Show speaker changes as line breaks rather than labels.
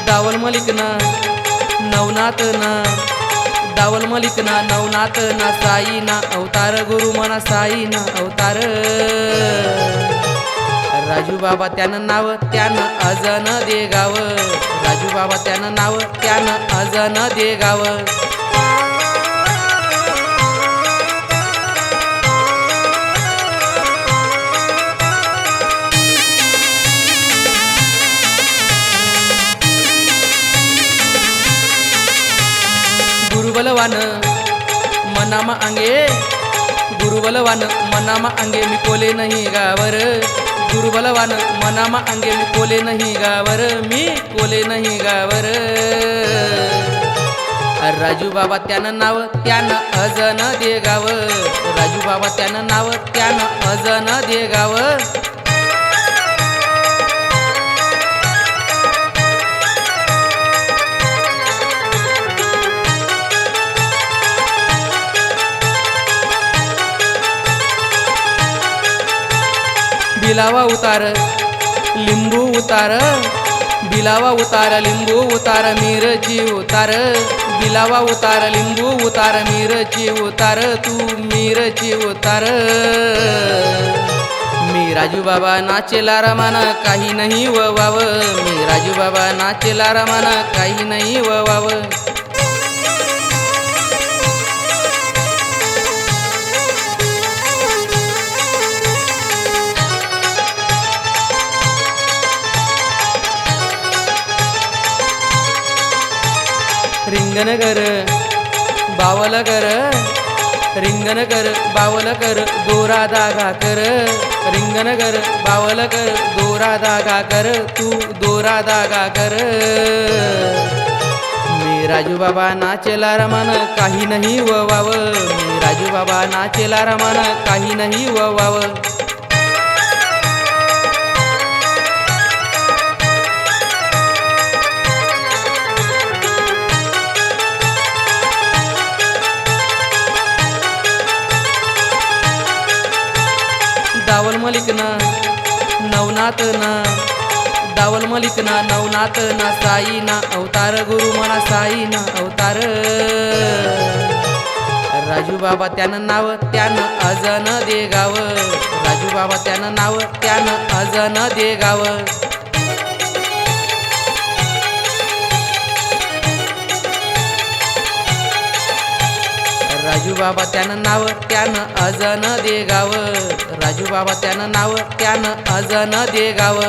दावल मलिक ना नवनाथ ना दावल मलिक ना नवनाथ ना साई ना अवतार गुरु मना साई ना अवतार राजू बाबा त्यानं नाव त्यानं अजन दे गाव राजू बाबा त्यानं नाव त्यानं अजन दे गाव गुरुबलवान मनामा अंगे गुरुबलवान मनामा अंगे मी कोले नाही गावर गुरुबलवान मनामा अंगे मी कोले नाही गावर मी कोले नाही गावर राजू बाबा त्यानं नाव त्यानं अजन दे गाव राजू बाबा त्यानं नाव त्यानं अजन दे गाव बिलावा उतार लिंबू उतार बिलावा उतार लिंबू उतार मिरची उतार बिलावा उतार लिंबू उतार मिरची उतार तू मिरची उतार मी राजू बाबा नाचेला रमान काही नाही ववाव मी राजू बाबा नाचेला रमान काही नाही ववाव रिंगण कर बावल कर रिंगण कर बावल कर दोरा धागा कर रिंगण कर बावल कर दोरा धागा कर तू दोरा धागा कर मी राजू बाबा नाचेला रमान काही नाही ववाव मी राजू बाबा नाचेला रमान काही नाही ववाव दावल मलिक ना नवनाथ ना दावल मलिक ना नवनाथ ना साई ना अवतार गुरु मना साई ना अवतार राजू बाबा त्यानं नाव त्यानं अजन दे गाव राजू बाबा त्यानं नाव त्यानं अजन दे गाव राजू बाबा त्यानं नाव त्यानं अजन दे गाव राजू बाबा त्यानं नाव त्यानं अजन दे गाव